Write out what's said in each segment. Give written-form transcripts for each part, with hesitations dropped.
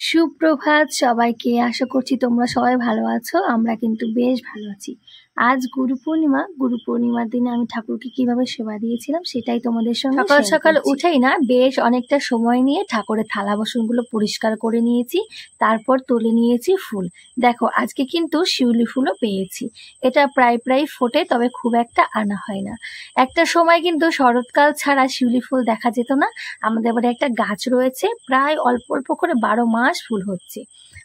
সুপ্রভাত সবাইকে। আশা করছি তোমরা সবাই ভালো আছো। আমরা কিন্তু বেশ ভালো আছি। আজ গুরু পূর্ণিমার দিনে আমি ঠাকুরকে কিভাবে সেবা দিয়েছিলাম সেটাই তোমাদের সঙ্গে সকাল শেয়ার সকাল করছি। উঠেই না বেশ অনেকটা সময় নিয়ে ঠাকুরের থালা বাসনগুলো পরিষ্কার করে নিয়েছি, তারপর তুলে নিয়েছি ফুল। দেখো আজকে কিন্তু শিউলি ফুলও পেয়েছি। এটা প্রায় ফোটে, তবে খুব একটা আনা হয় না। একটা সময় কিন্তু শরৎকাল ছাড়া শিউলি ফুল দেখা যেত না। আমাদের বাড়ি একটা গাছ রয়েছে, প্রায় অল্প অল্প করে 12 মাস ফুল হচ্ছে।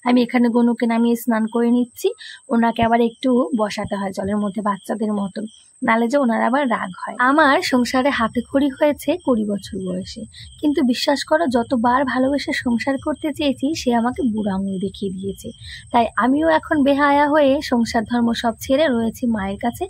আমি এখানে গনুকে নামিয়ে স্নান করে নিচ্ছি। ওনাকে আবার একটু বসাতে হয় জলের মধ্যে বাচ্চাদের মতন, নালে যে ওনার আবার রাগ হয়। আমার সংসারে হাতে খড়ি হয়েছে 20 বছর বয়সে, কিন্তু বিশ্বাস করো যতবার ভালোবেসে সংসার করতে চেয়েছি সে আমাকে বুড়ো আঙুল দেখিয়ে দিয়েছে। তাই আমিও এখন বেহায়া হয়ে সংসার ধর্ম সব ছেড়ে রয়েছি মায়ের কাছে।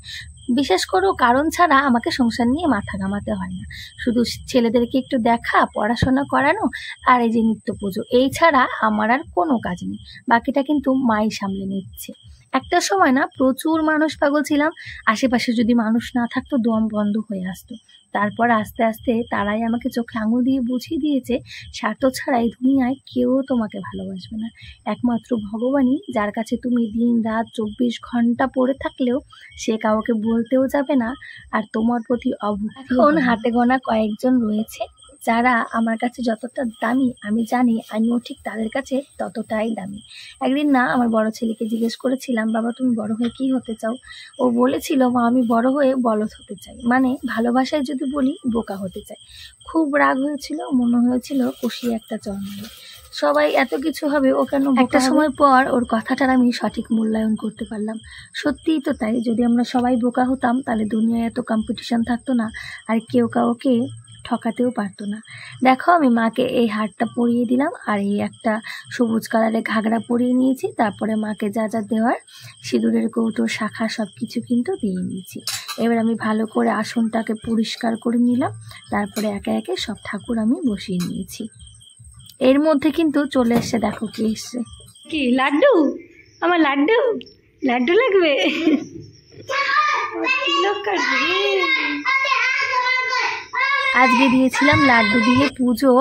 বিশেষ করে কারণ ছাড়া আমাকে সংসার নিয়ে মাথা ঘামাতে হয় না। শুধু ছেলেদেরকে একটু দেখা, পড়াশোনা করানো আর এই যে নিত্য পুজো, এই ছাড়া আমার আর কোনো কাজ নেই। বাকিটা কিন্তু মাই সামলে নিচ্ছে। একটা সময় না প্রচুর মানুষ পাগল ছিলাম। আশেপাশে যদি মানুষ না থাকতো দম বন্ধ হয়ে আসতো। তারপর আস্তে আস্তে তারাই আমাকে চোখে আঙুল দিয়ে বুঝিয়ে দিয়েছে, স্বার্থ ছাড়া এই দুনিয়ায় কেউ তোমাকে ভালোবাসবে না। একমাত্র ভগবানই, যার কাছে তুমি দিন রাত 24 ঘন্টা পড়ে থাকলেও সে কাউকে বলতেও যাবে না আর তোমার প্রতি অভক্তি। এখন হাতে গোনা কয়েকজন রয়েছে যারা আমার কাছে যতটা দামি আমি জানি, আমিও ঠিক তাদের কাছে ততটাই দামি। একদিন না আমার বড় ছেলেকে জিজ্ঞেস করেছিলাম, বাবা তুমি বড় হয়ে কি হতে চাও? ও বলেছিল, মা আমি বড় হয়ে বলদ হতে চাই, মানে ভালোবাসায় যদি বলি বোকা হতে চাই। খুব রাগ হয়েছিল, মনে হয়েছিল কষিয়ে একটা চর মারে। সবাই এত কিছু হবে, ও কেন? একটা সময় পর ওর কথাটার আমি সঠিক মূল্যায়ন করতে পারলাম। সত্যিই তো তাই, যদি আমরা সবাই বোকা হতাম তাহলে দুনিয়ায় এত কম্পিটিশন থাকতো না, আর কেউ কাউকে ঠকাতেও পারতো না। দেখো আমি মাকে এই হারটা পরিয়ে দিলাম, আর এই একটা সবুজ কালারের ঘাগরা পরিয়ে নিয়েছি। তারপরে মাকে যা যা দেওয়ার সিঁদুরের কৌটো, শাখা সব কিছু কিন্তু দিয়ে নিয়েছি। এবার আমি ভালো করে আসনটাকে পরিষ্কার করে নিলাম। তারপরে একে একে সব ঠাকুর আমি বসিয়ে নিয়েছি। এর মধ্যে কিন্তু চলে এসছে, দেখো কি এসছে। কি লাড্ডু? আমার লাড্ডু লাড্ডু লাগবে? আজকে দিয়েছিলাম লাড্ডু দিয়ে পুজো,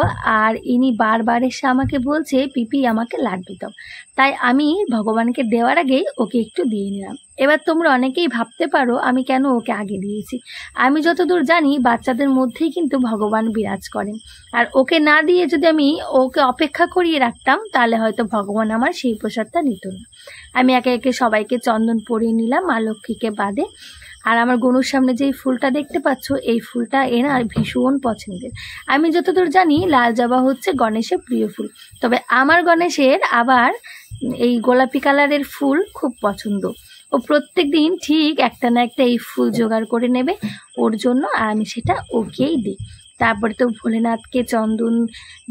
আর ইনি বারবার এসে আমাকে বলছে পিপি আমাকে লাড্ডু দাও। তাই আমি ভগবানকে দেওয়ার আগেই ওকে একটু দিয়ে নিলাম। এবার তোমরা অনেকেই ভাবতে পারো আমি কেন ওকে আগে দিয়েছি। আমি যতদূর জানি বাচ্চাদের মধ্যেই কিন্তু ভগবান বিরাজ করেন, আর ওকে না দিয়ে যদি আমি ওকে অপেক্ষা করিয়ে রাখতাম তাহলে হয়তো ভগবান আমার সেই প্রসাদটা নিত না। আমি একে একে সবাইকে চন্দন পরিয়ে নিলাম, মা লক্ষ্মীকে বাদে। আর আমার গনুর সামনে যে ফুলটা দেখতে পাচ্ছ, এই ফুলটা এনার ভীষণ পছন্দের। আমি যতদূর জানি লাল জবা হচ্ছে গণেশের প্রিয় ফুল, তবে আমার গণেশের আবার এই গোলাপি কালারের ফুল খুব পছন্দ। ও প্রত্যেক দিন ঠিক একটা না একটা এই ফুল জোগাড় করে নেবে ওর জন্য, আর আমি সেটা ওকেই দিই। তারপরে তো ভোলেনাথকে চন্দন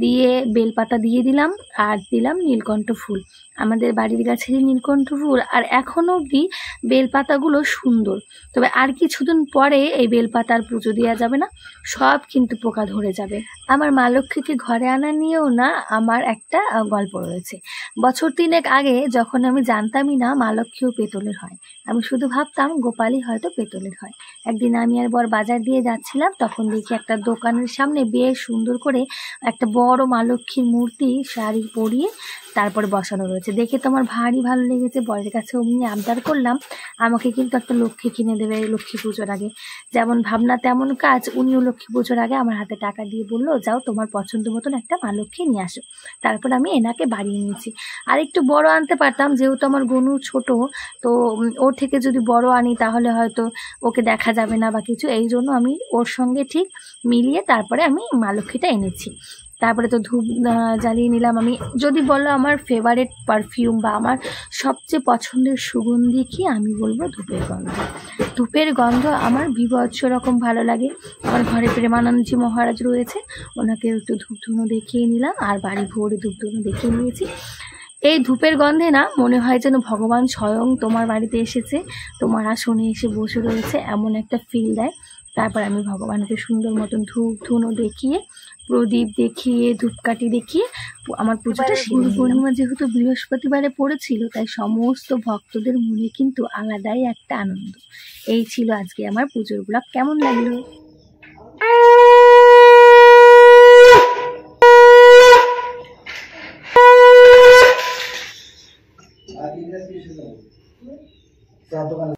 দিয়ে বেলপাতা দিয়ে দিলাম, আর দিলাম নীলকণ্ঠ ফুল। আমাদের বাড়ির গাছেরই নীলকণ্ঠ ফুল, আর এখনো অবধি বেলপাতাগুলো সুন্দর। তবে আর কিছুদিন পরে এই বেলপাতার পুজো দেওয়া যাবে না, সব কিন্তু পোকা ধরে যাবে। আমার মা লক্ষ্মীকে ঘরে আনা নিয়েও না আমার একটা গল্প রয়েছে। বছর 3 আগে যখন আমি জানতামই না মা লক্ষ্মীও পেতলের হয়, আমি শুধু ভাবতাম গোপালই হয়তো পেতলের হয়। একদিন আমি আর বর বাজার দিয়ে যাচ্ছিলাম, তখন দেখি একটা দোকানের সামনে বেশ সুন্দর করে একটা বড় মা লক্ষ্মীর মূর্তি শাড়ি পরিয়ে তারপরে বসানো রয়েছে। দেখে তো আমার ভারী ভালো লেগেছে। বরের কাছে অমনি আবদার করলাম আমাকে কিন্তু একটা লক্ষ্মী কিনে দেবে লক্ষ্মী পুজোর আগে। যেমন ভাবনা তেমন কাজ, উনিও লক্ষ্মী পুজোর আগে আমার হাতে টাকা দিয়ে বললো, যাও তোমার পছন্দ মতন একটা মা লক্ষ্মী নিয়ে আসো। তারপর আমি এনাকে বাড়িয়ে নিয়েছি। আর একটু বড় আনতে পারতাম, যেহেতু আমার গনু ছোট, তো ওর থেকে যদি বড় আনি তাহলে হয়তো ওকে দেখা যাবে না বা কিছু, এই জন্য আমি ওর সঙ্গে ঠিক মিলিয়ে তারপরে আমি মা লক্ষ্মীটা এনেছি। তারপরে তো ধূপ জ্বালিয়ে নিলাম। আমি যদি বলো আমার ফেভারিট পারফিউম বা আমার সবচেয়ে পছন্দের সুগন্ধি কি, আমি বলবো ধূপের গন্ধ। ধূপের গন্ধ আমার বিভৎস রকম ভালো লাগে। আমার ঘরে প্রেমানন্দজি মহারাজ রয়েছে, ওনাকে একটু ধূপ ধুনো দেখিয়ে নিলাম, আর বাড়ি ভরে ধূপ ধুনো দেখিয়ে নিয়েছি। এই ধূপের গন্ধে না মনে হয় যেন ভগবান স্বয়ং তোমার বাড়িতে এসেছে, তোমার আসনে এসে বসে রয়েছে, এমন একটা ফিল দেয়। তারপর আমি ভগবানকে সুন্দর মতন ধূপ ধুনো দেখিয়ে, প্রদীপ দেখিয়ে, ধূপকাঠি দেখিয়ে আমার পুজোটা গুরু পূর্ণিমা যেহেতু বৃহস্পতিবারে পড়েছিল, তাই সমস্ত ভক্তদের মনে কিন্তু আলাদাই একটা আনন্দ। এই ছিল আজকে আমার পুজোর ব্লগ। কেমন লাগলো? চার দোকানে